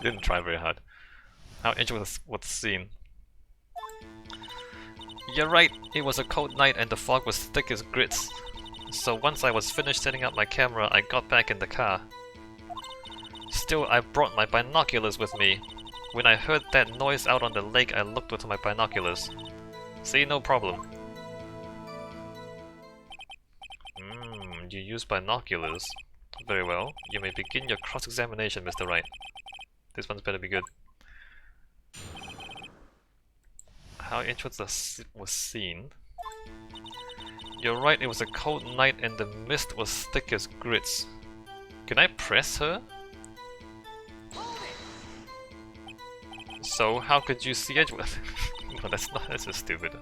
Didn't try very hard. How interesting was the scene. You're right, it was a cold night and the fog was thick as grits. So once I was finished setting up my camera, I got back in the car. Still, I brought my binoculars with me. When I heard that noise out on the lake, I looked with my binoculars. See, no problem. You use binoculars. Very well. You may begin your cross-examination, Mr. Wright. This one's better be good. How interesting was seen. You're right, it was a cold night and the mist was thick as grits. Can I press her? So, how could you see Edgeworth? No, that's just stupid.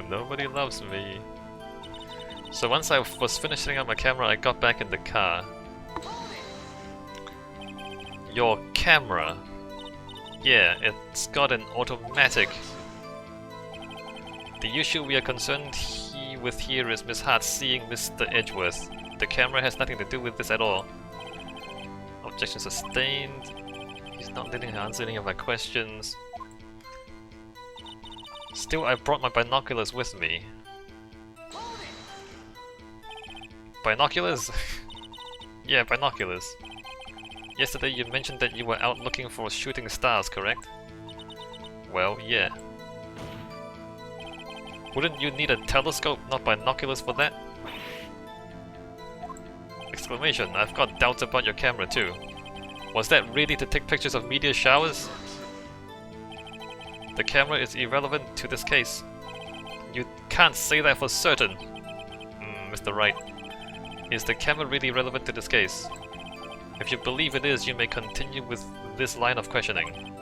Nobody loves me. So once I was finished setting up my camera, I got back in the car. Your camera? Yeah, it's got an automatic. The issue we are concerned with here is Miss Hart seeing Mr. Edgeworth. The camera has nothing to do with this at all. Objection sustained. He's not letting her answer any of my questions. Still, I brought my binoculars with me. Binoculars? Yeah, binoculars. Yesterday you mentioned that you were out looking for shooting stars, correct? Well, yeah. Wouldn't you need a telescope, not binoculars for that? Exclamation, I've got doubts about your camera too. Was that really to take pictures of meteor showers? The camera is irrelevant to this case. You can't say that for certain. Mr. Wright. Is the camera really relevant to this case? If you believe it is, you may continue with this line of questioning.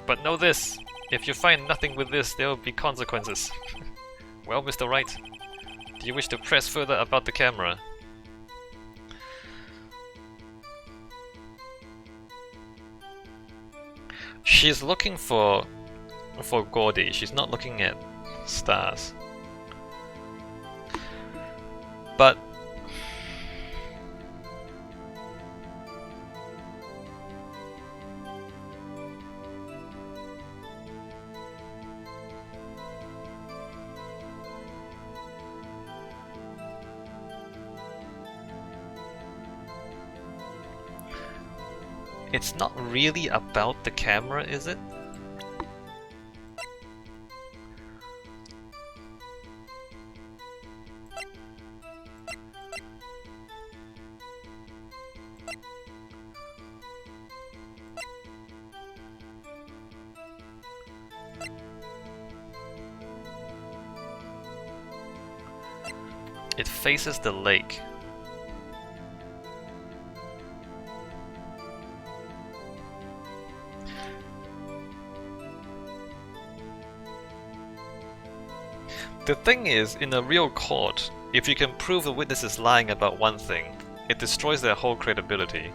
But know this, if you find nothing with this, there will be consequences. Well, Mr. Wright, do you wish to press further about the camera? She's looking for Gordy, she's not looking at stars. But it's not really about the camera, is it? It faces the lake. The thing is, in a real court, if you can prove the witness is lying about one thing, it destroys their whole credibility.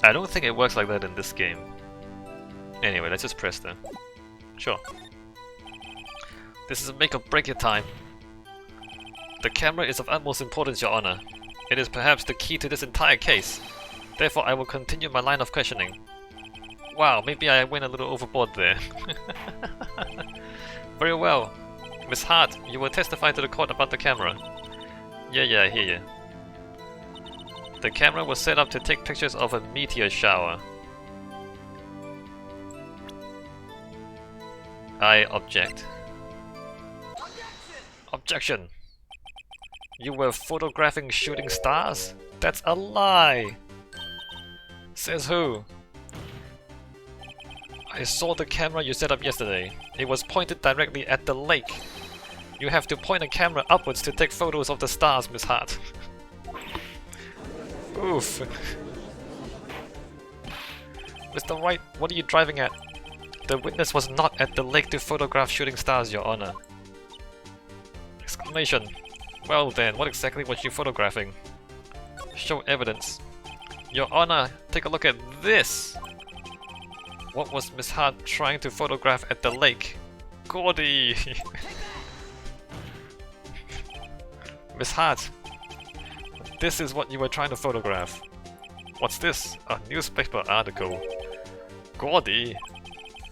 I don't think it works like that in this game. Anyway, let's just press them. Sure. This is a make or break your time. The camera is of utmost importance, Your Honor. It is perhaps the key to this entire case. Therefore, I will continue my line of questioning. Wow, maybe I went a little overboard there. Very well. Miss Hart, you will testify to the court about the camera. Yeah, I hear you. The camera was set up to take pictures of a meteor shower. I object. Objection! You were photographing shooting stars? That's a lie! Says who? I saw the camera you set up yesterday. It was pointed directly at the lake. You have to point a camera upwards to take photos of the stars, Miss Hart. Oof. Mr. Wright, what are you driving at? The witness was not at the lake to photograph shooting stars, Your Honor. Exclamation. Well then, what exactly was you photographing? Show evidence. Your Honor, take a look at this! What was Miss Hart trying to photograph at the lake? Gordy! Miss Hart, this is what you were trying to photograph. What's this? A newspaper article. Gordy?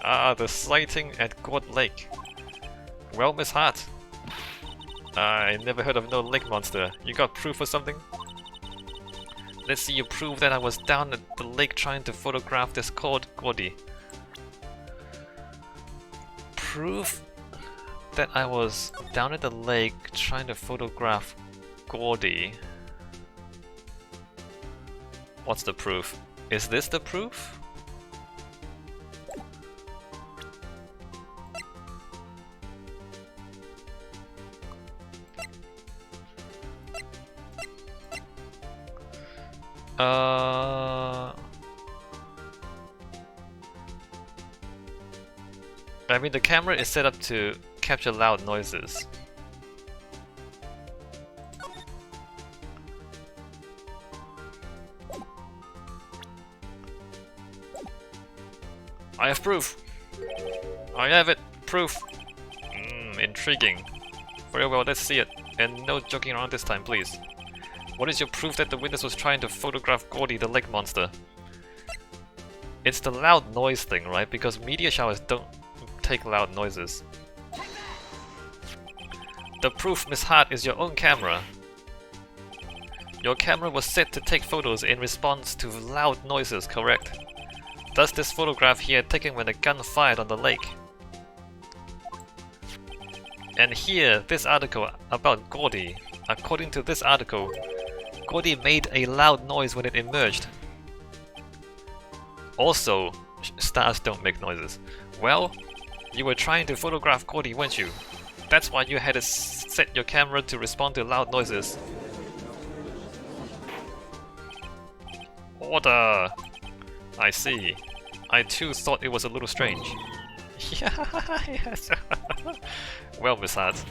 Ah, the sighting at Gord Lake. Well, Miss Hart, I never heard of no lake monster. You got proof or something? Let's see you prove that I was down at the lake trying to photograph this Gordy. Proof that I was down at the lake trying to photograph Gordy. What's the proof? Is this the proof? I mean, the camera is set up to capture loud noises. I have proof! I have it! Proof! Intriguing. Very well, let's see it. And no joking around this time, please. What is your proof that the witness was trying to photograph Gordy the lake monster? It's the loud noise thing, right? Because meteor showers don't take loud noises. The proof, Miss Hart, is your own camera. Your camera was set to take photos in response to loud noises, correct? Thus this photograph here taken when a gun fired on the lake. And here, this article about Gordy. According to this article, Gordy made a loud noise when it emerged. Also, stars don't make noises. Well, you were trying to photograph Gordy, weren't you? That's why you had to set your camera to respond to loud noises. Order! I see. I too thought it was a little strange. Yes. Well, Miss Hart,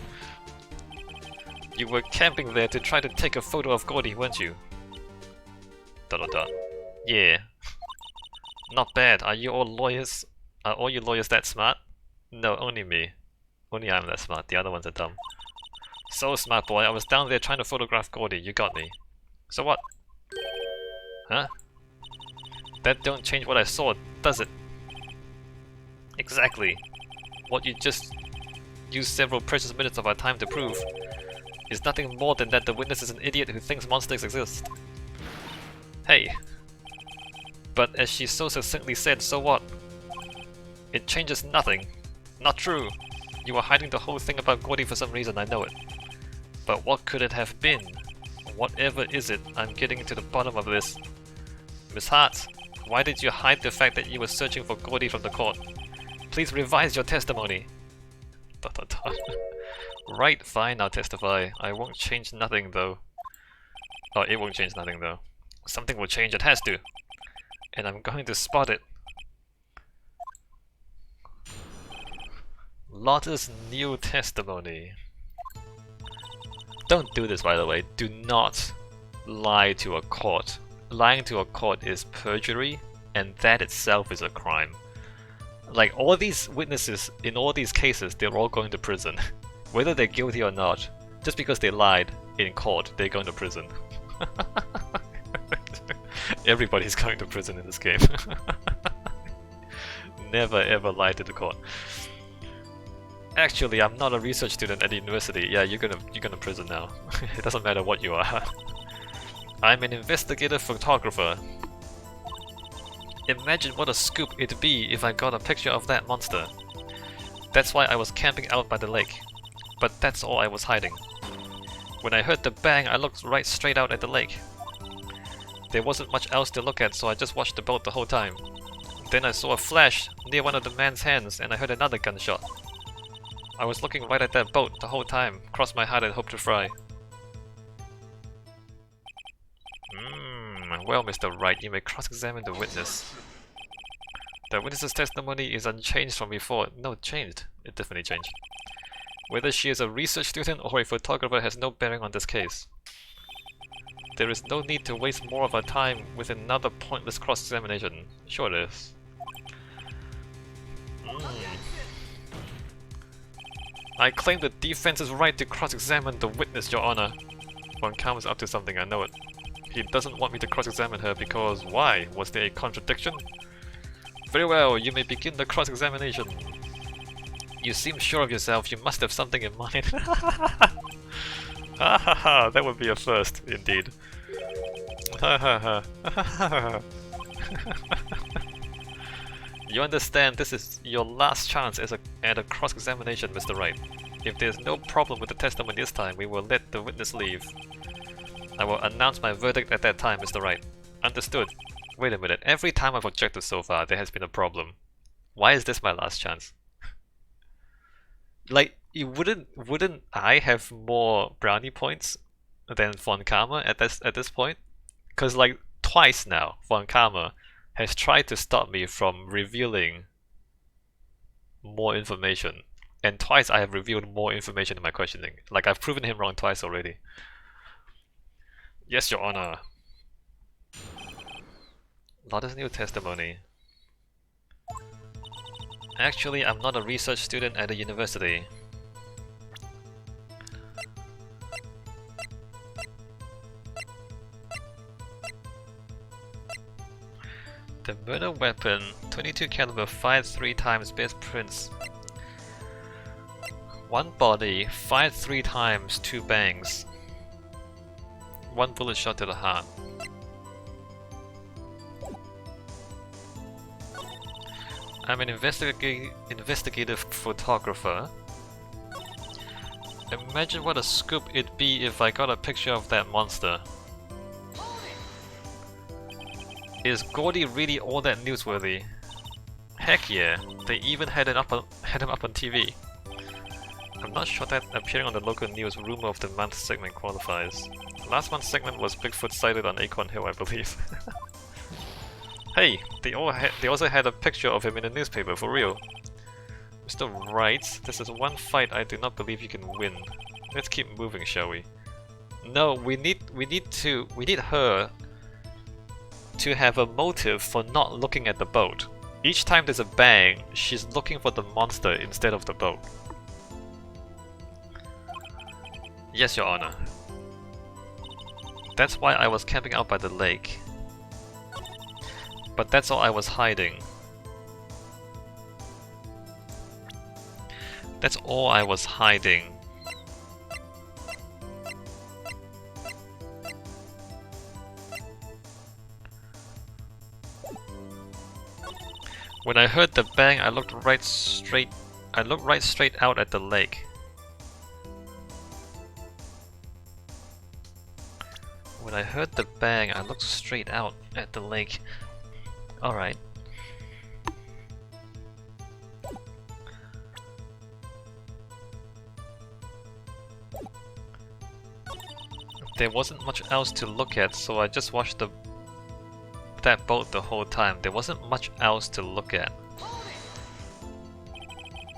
you were camping there to try to take a photo of Gordy, weren't you? ... Yeah. Not bad. Are you all lawyers? Are all you lawyers that smart? No, only me. Only I'm that smart. The other ones are dumb. So smart boy, I was down there trying to photograph Gordy. You got me. So what? Huh? That don't change what I saw, does it? Exactly. What you just used several precious minutes of our time to prove is nothing more than that the witness is an idiot who thinks monsters exist. Hey. But as she so succinctly said, so what? It changes nothing. Not true. You were hiding the whole thing about Gordy for some reason, I know it. But what could it have been? Whatever is it, I'm getting to the bottom of this. Miss Hart, why did you hide the fact that you were searching for Gordy from the court? Please revise your testimony. ... Right, fine, I'll testify. I won't change nothing though. Oh, it won't change nothing though. Something will change, it has to. And I'm going to spot it. Lotta's new testimony. Don't do this, by the way. Do not lie to a court. Lying to a court is perjury, and that itself is a crime. Like, all these witnesses in all these cases, they're all going to prison. Whether they're guilty or not, just because they lied in court, they're going to prison. Everybody's going to prison in this game. Never ever lie to the court. Actually, I'm not a research student at the university. Yeah, you're gonna prison now. It doesn't matter what you are. I'm an investigative photographer. Imagine what a scoop it'd be if I got a picture of that monster. That's why I was camping out by the lake. But that's all I was hiding. When I heard the bang, I looked right straight out at the lake. There wasn't much else to look at, so I just watched the boat the whole time. Then I saw a flash near one of the man's hands, and I heard another gunshot. I was looking right at that boat the whole time, crossed my heart and hoped to fry. Well, Mr. Wright, you may cross-examine the witness. The witness's testimony is unchanged from before. No, it changed. It definitely changed. Whether she is a research student or a photographer has no bearing on this case. There is no need to waste more of our time with another pointless cross-examination. Sure it is. I claim the defense's right to cross-examine the witness, Your Honor. Von Karma's up to something, I know it. He doesn't want me to cross-examine her because why? Was there a contradiction? Very well, you may begin the cross-examination. You seem sure of yourself, you must have something in mind. Ha ha ha, that would be a first, indeed. Ha ha ha. Ha ha ha. You understand this is your last chance at a cross-examination, Mr. Wright. If there's no problem with the testimony this time, we will let the witness leave. I will announce my verdict at that time, Mr. Wright. Understood. Wait a minute, every time I've objected so far, there has been a problem. Why is this my last chance? Like, wouldn't I have more brownie points than Von Karma at this point? Because like twice now, Von Karma has tried to stop me from revealing more information, and twice I have revealed more information in my questioning. Like I've proven him wrong twice already. Yes, Your Honor. Lotus new testimony. Actually, I'm not a research student at a university. The murder weapon, 22 caliber, fired 3 times, best prints. 1 body, fired 3 times, 2 bangs. 1 bullet shot to the heart. I'm an investigative photographer. Imagine what a scoop it'd be if I got a picture of that monster. Is Gordy really all that newsworthy? Heck yeah, they even had him up on TV. I'm not sure that appearing on the local news rumor of the month segment qualifies. Last month's segment was Bigfoot sighted on Acorn Hill, I believe. Hey, they also had a picture of him in the newspaper, for real. Mr. Wright, this is one fight I do not believe you can win. Let's keep moving, shall we? No, we need her to have a motive for not looking at the boat. Each time there's a bang, she's looking for the monster instead of the boat. Yes, Your Honor. That's why I was camping out by the lake. But that's all I was hiding. That's all I was hiding. When I heard the bang, I looked right straight out at the lake. When I heard the bang, I looked straight out at the lake. Alright. There wasn't much else to look at, so I just watched that boat the whole time. There wasn't much else to look at.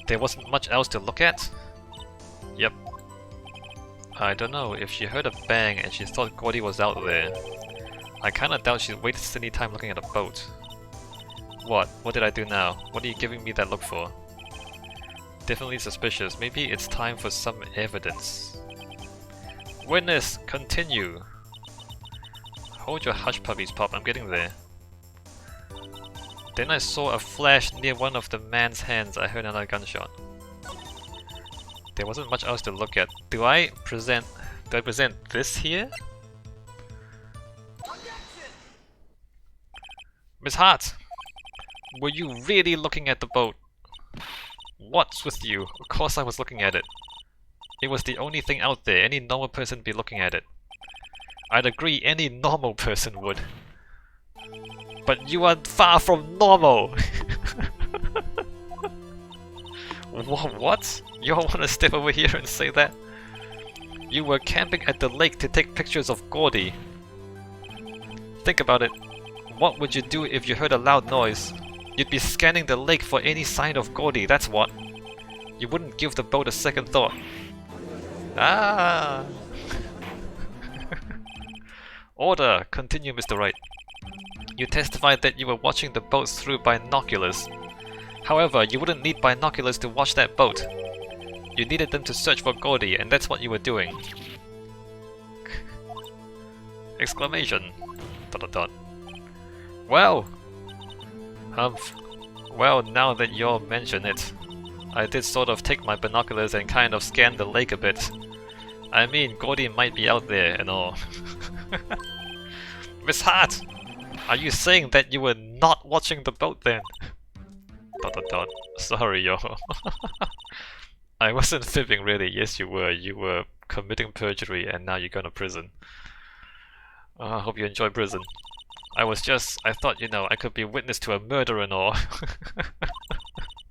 There wasn't much else to look at? Yep. I don't know, if she heard a bang and she thought Gordy was out there, I kinda doubt she wasted any time looking at a boat. What? What did I do now? What are you giving me that look for? Definitely suspicious. Maybe it's time for some evidence. Witness, continue! Hold your hush puppies, Pop, I'm getting there. Then I saw a flash near one of the man's hands. I heard another gunshot. There wasn't much else to look at. Do I present this here? Miss Hart! Were you really looking at the boat? What's with you? Of course I was looking at it. It was the only thing out there. Any normal person would be looking at it. I'd agree, any normal person would. But you are far from normal! What? You all want to step over here and say that? You were camping at the lake to take pictures of Gordy. Think about it. What would you do if you heard a loud noise? You'd be scanning the lake for any sign of Gordy, that's what. You wouldn't give the boat a second thought. Ah! Order! Continue, Mr. Wright. You testified that you were watching the boat through binoculars. However, you wouldn't need binoculars to watch that boat. You needed them to search for Gordy, and that's what you were doing. Exclamation! Dot dot dot. Well! Well, now that you all mention it, I did sort of take my binoculars and kind of scan the lake a bit. I mean, Gordy might be out there and all. Miss Hart! Are you saying that you were not watching the boat then? Dot dot dot. Sorry, yo. I wasn't fibbing really. Yes, you were. You were committing perjury and now you're going to prison. I hope you enjoy prison. I thought, you know, I could be witness to a murder and all.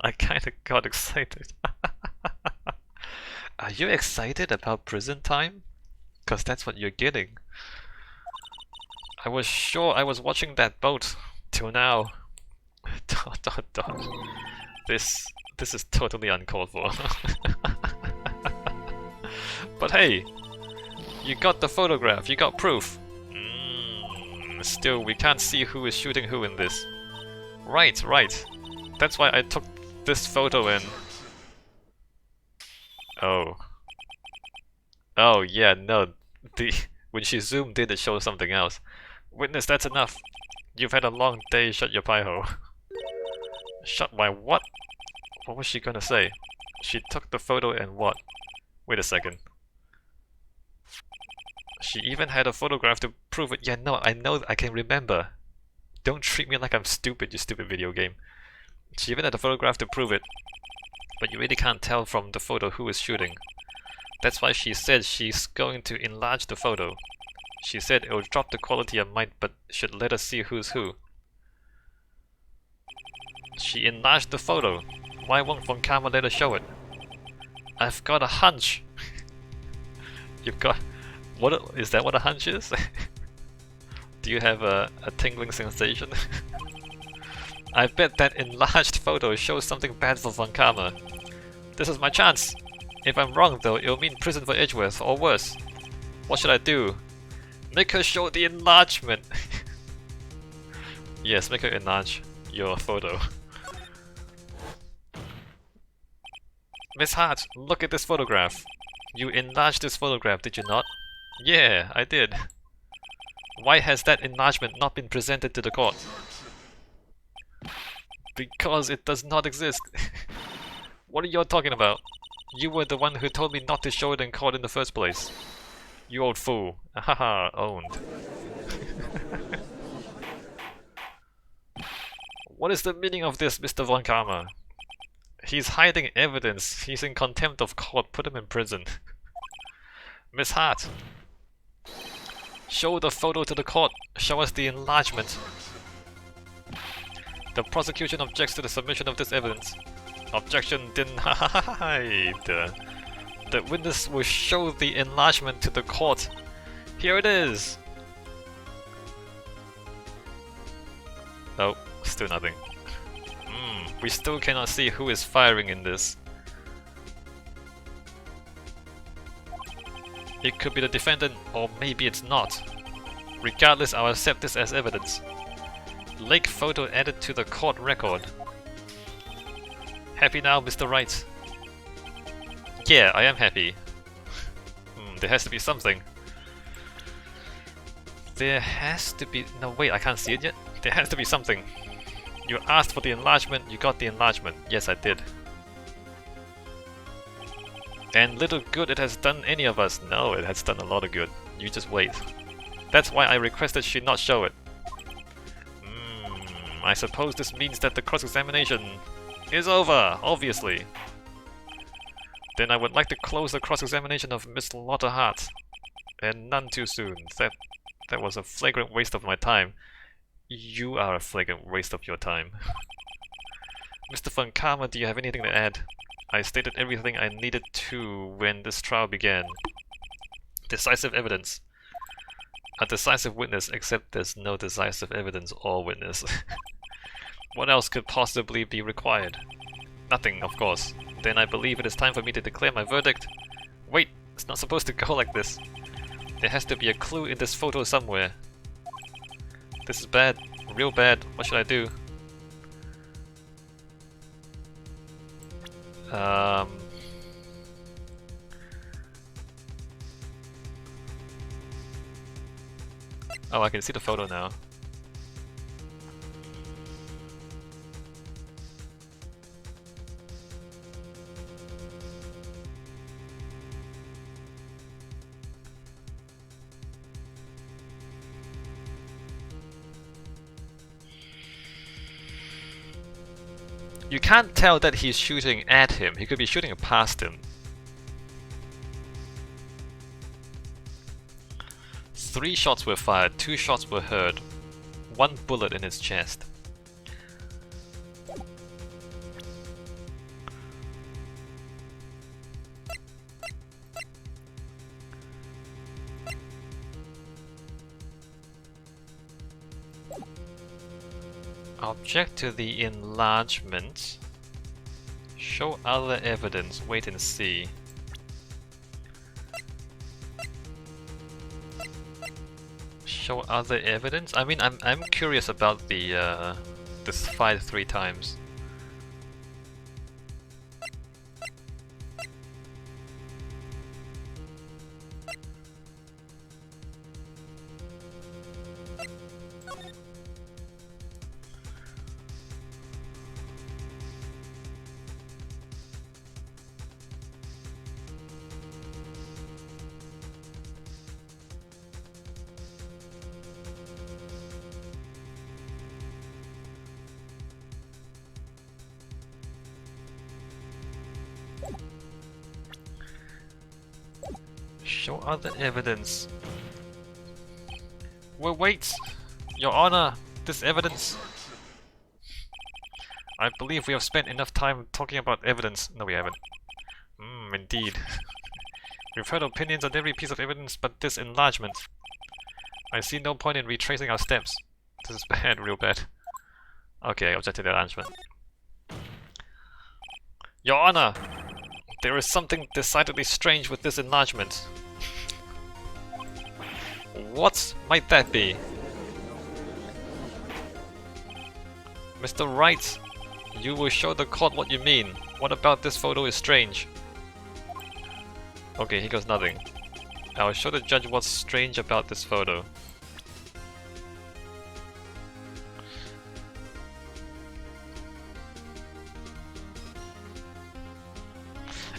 I kinda got excited. Are you excited about prison time? Cause that's what you're getting. I was sure I was watching that boat till now. Dot dot dot. This is totally uncalled for. But hey, you got the photograph, you got proof. Still, we can't see who is shooting who in this. Right. That's why I took this photo and... Oh. Oh, yeah, no. When she zoomed in, it showed something else. Witness, that's enough. You've had a long day, shut your pie hole. Shut my what? What was she gonna say? She took the photo and what? Wait a second. She even had a photograph to prove it. Yeah, no, I know, I can remember. Don't treat me like I'm stupid, you stupid video game. She even had a photograph to prove it. But you really can't tell from the photo who is shooting. That's why she said she's going to enlarge the photo. She said it will drop the quality a mite, but should let us see who's who. She enlarged the photo. Why won't Von Karma let us show it? I've got a hunch. You've got... What is that what a hunch is? Do you have a tingling sensation? I bet that enlarged photo shows something bad for Von Karma. This is my chance! If I'm wrong though, it'll mean prison for Edgeworth, or worse. What should I do? Make her show the enlargement! Yes, make her enlarge your photo. Miss Hart, look at this photograph. You enlarged this photograph, did you not? Yeah, I did. Why has that enlargement not been presented to the court? Because it does not exist. What are you talking about? You were the one who told me not to show it in court in the first place. You old fool. Haha, owned. What is the meaning of this, Mr. Von Karma? He's hiding evidence. He's in contempt of court. Put him in prison. Miss Hart. Show the photo to the court. Show us the enlargement. The prosecution objects to the submission of this evidence. Objection denied. The witness will show the enlargement to the court. Here it is. Oh, still nothing. We still cannot see who is firing in this. It could be the defendant, or maybe it's not. Regardless, I'll accept this as evidence. Lake photo added to the court record. Happy now, Mr. Wright? Yeah, I am happy. There has to be something. There has to be... No, wait, I can't see it yet. There has to be something. You asked for the enlargement, you got the enlargement. Yes, I did. And little good it has done any of us. No, it has done a lot of good. You just wait. That's why I requested she not show it. I suppose this means that the cross-examination is over, obviously. Then I would like to close the cross-examination of Miss Lotta Hart. And none too soon. That was a flagrant waste of my time. You are a flagrant waste of your time. Mr. Von Karma, do you have anything to add? I stated everything I needed to when this trial began. Decisive evidence. A decisive witness, except there's no decisive evidence or witness. What else could possibly be required? Nothing, of course. Then I believe it is time for me to declare my verdict. Wait, it's not supposed to go like this. There has to be a clue in this photo somewhere. This is bad, real bad. What should I do? Oh, I can see the photo now. You can't tell that he's shooting at him. He could be shooting past him. 3 shots were fired, 2 shots were heard. 1 bullet in his chest. Object to the enlargement. Show other evidence. Wait and see. Show other evidence? I mean, I'm curious about the this fight 3 times. Show other evidence. Well, wait! Your Honor, this evidence... I believe we have spent enough time talking about evidence. No, we haven't. Indeed. We've heard opinions on every piece of evidence but this enlargement. I see no point in retracing our steps. This is bad, real bad. Okay, object to the enlargement. Your Honor! There is something decidedly strange with this enlargement. What might that be? Mr. Wright, you will show the court what you mean. What about this photo is strange? Okay, he goes nothing. I'll show the judge what's strange about this photo.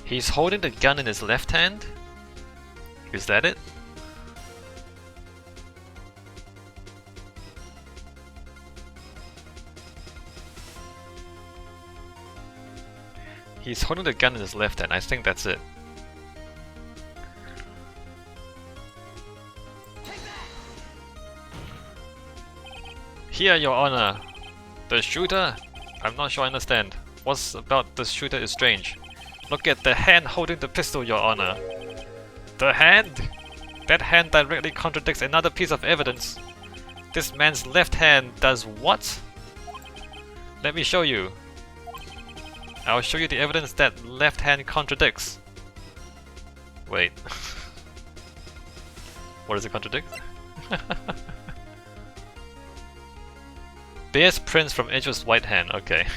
He's holding the gun in his left hand? Is that it? He's holding the gun in his left hand, I think that's it. Here, Your Honor. The shooter? I'm not sure I understand. What's about the shooter is strange. Look at the hand holding the pistol, Your Honor. The hand? That hand directly contradicts another piece of evidence. This man's left hand does what? Let me show you. I'll show you the evidence that left hand contradicts. Wait. What does it contradict? Bears prints from Edgeworth's right hand, okay.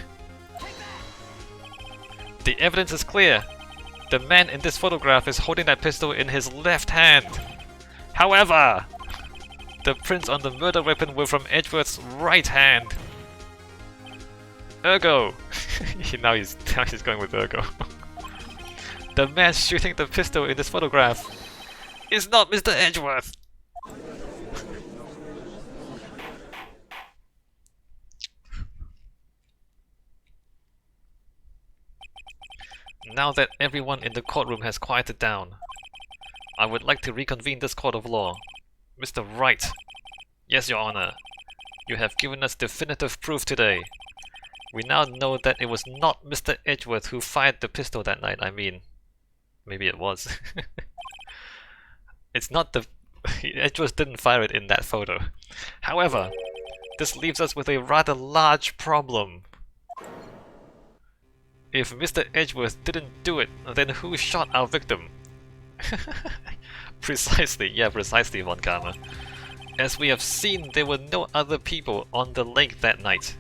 The evidence is clear. The man in this photograph is holding that pistol in his left hand. However, the prints on the murder weapon were from Edgeworth's right hand. Ergo! now he's going with ergo. The man shooting the pistol in this photograph is not Mr. Edgeworth! Now that everyone in the courtroom has quieted down, I would like to reconvene this court of law. Mr. Wright. Yes, Your Honor. You have given us definitive proof today. We now know that it was not Mr. Edgeworth who fired the pistol that night. I mean, maybe it was. It's not the... Edgeworth didn't fire it in that photo. However, this leaves us with a rather large problem. If Mr. Edgeworth didn't do it, then who shot our victim? Precisely, yeah, precisely, Von Karma. As we have seen, there were no other people on the lake that night.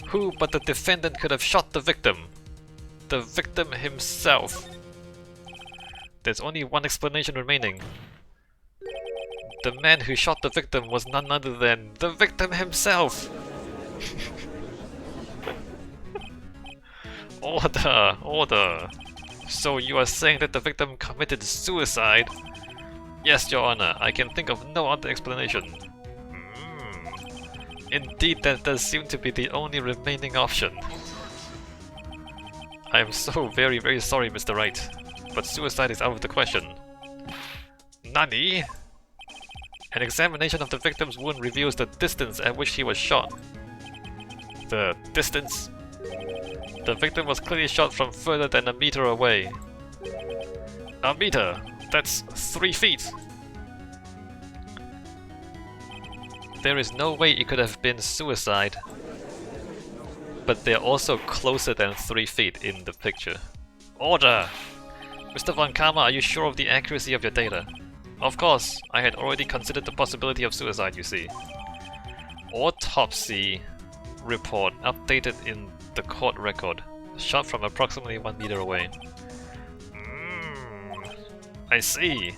Who but the defendant could have shot the victim? The victim himself. There's only one explanation remaining. The man who shot the victim was none other than the victim himself! Order! Order! So you are saying that the victim committed suicide? Yes, Your Honor, I can think of no other explanation. Indeed, that does seem to be the only remaining option. I am so very, very sorry, Mr. Wright, but suicide is out of the question. Nani? An examination of the victim's wound reveals the distance at which he was shot. The distance? The victim was clearly shot from further than a meter away. A meter? That's 3 feet! There is no way it could have been suicide. But they're also closer than 3 feet in the picture. Order! Mr. Von Karma, are you sure of the accuracy of your data? Of course, I had already considered the possibility of suicide, you see. Autopsy report updated in the court record. Shot from approximately 1 meter away. I see.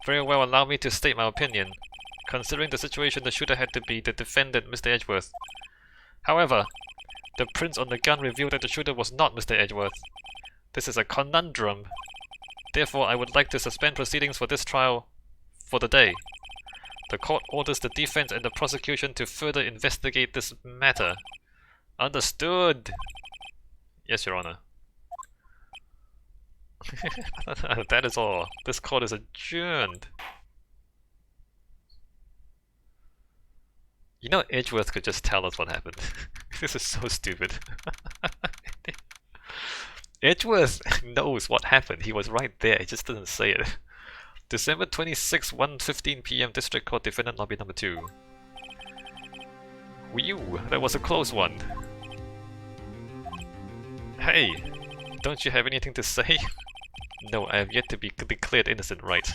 Very well, allow me to state my opinion. Considering the situation, the shooter had to be the defendant, Mr. Edgeworth. However, the prints on the gun revealed that the shooter was not Mr. Edgeworth. This is a conundrum. Therefore, I would like to suspend proceedings for this trial for the day. The court orders the defense and the prosecution to further investigate this matter. Understood! Yes, Your Honor. That is all. This court is adjourned. You know, Edgeworth could just tell us what happened. This is so stupid. Edgeworth knows what happened. He was right there. He just didn't say it. December 26, 1:15 PM, District Court, Defendant Lobby Number 2. Whew, that was a close one. Hey, don't you have anything to say? No, I have yet to be declared innocent, right?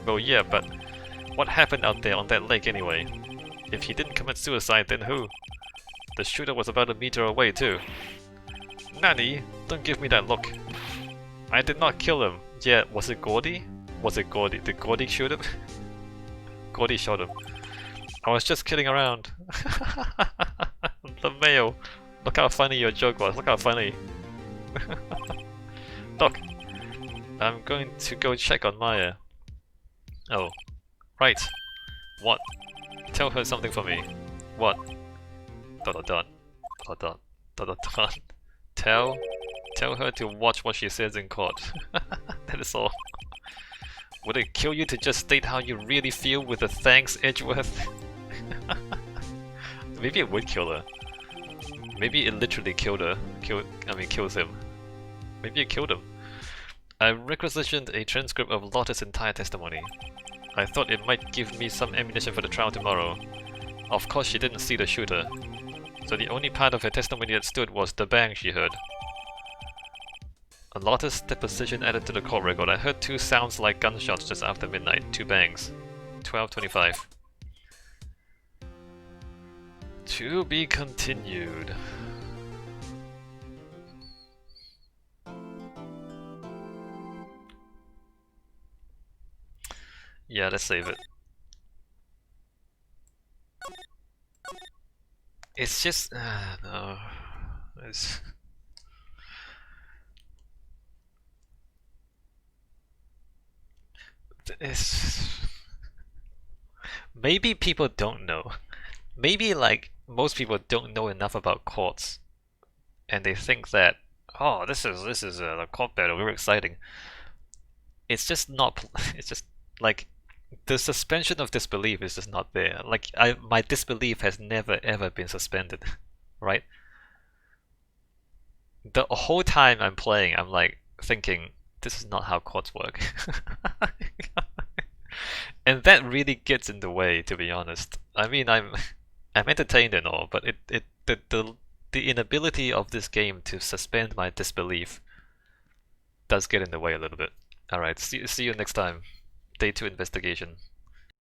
Well, yeah, but what happened out there on that lake anyway? If he didn't commit suicide, then who? The shooter was about a meter away too. Nani, don't give me that look. I did not kill him. Yeah, was it Gordy? Was it Gordy? Did Gordy shoot him? Gordy shot him. I was just kidding around. The mayo. Look how funny your joke was. Look how funny. Doc, I'm going to go check on Maya. Oh, right. What? Tell her something for me. What? Dot dot dot. Dot dot dot dot dot. Tell her to watch what she says in court. That is all. Would it kill you to just state how you really feel with a thanks, Edgeworth? Maybe it would kill her. Maybe it literally killed her. Kills him. Maybe it killed him. I requisitioned a transcript of Lotta's entire testimony. I thought it might give me some ammunition for the trial tomorrow. Of course she didn't see the shooter, so the only part of her testimony that stood was the bang she heard. A Lotta's deposition added to the court record. I heard 2 sounds like gunshots just after midnight. 2 bangs. 12:25. To be continued. Yeah, let's save it. It's just... no. It's... Maybe people don't know. Maybe, like, most people don't know enough about courts. And they think that, oh, this is a court battle, very exciting. It's just not... It's just, like... The suspension of disbelief is just not there. Like, my disbelief has never ever been suspended, right? The whole time I'm playing, I'm like thinking, this is not how courts work. And that really gets in the way, to be honest. I mean, I'm entertained and all, but the inability of this game to suspend my disbelief does get in the way a little bit. Alright, see you next time. Day 2 investigation.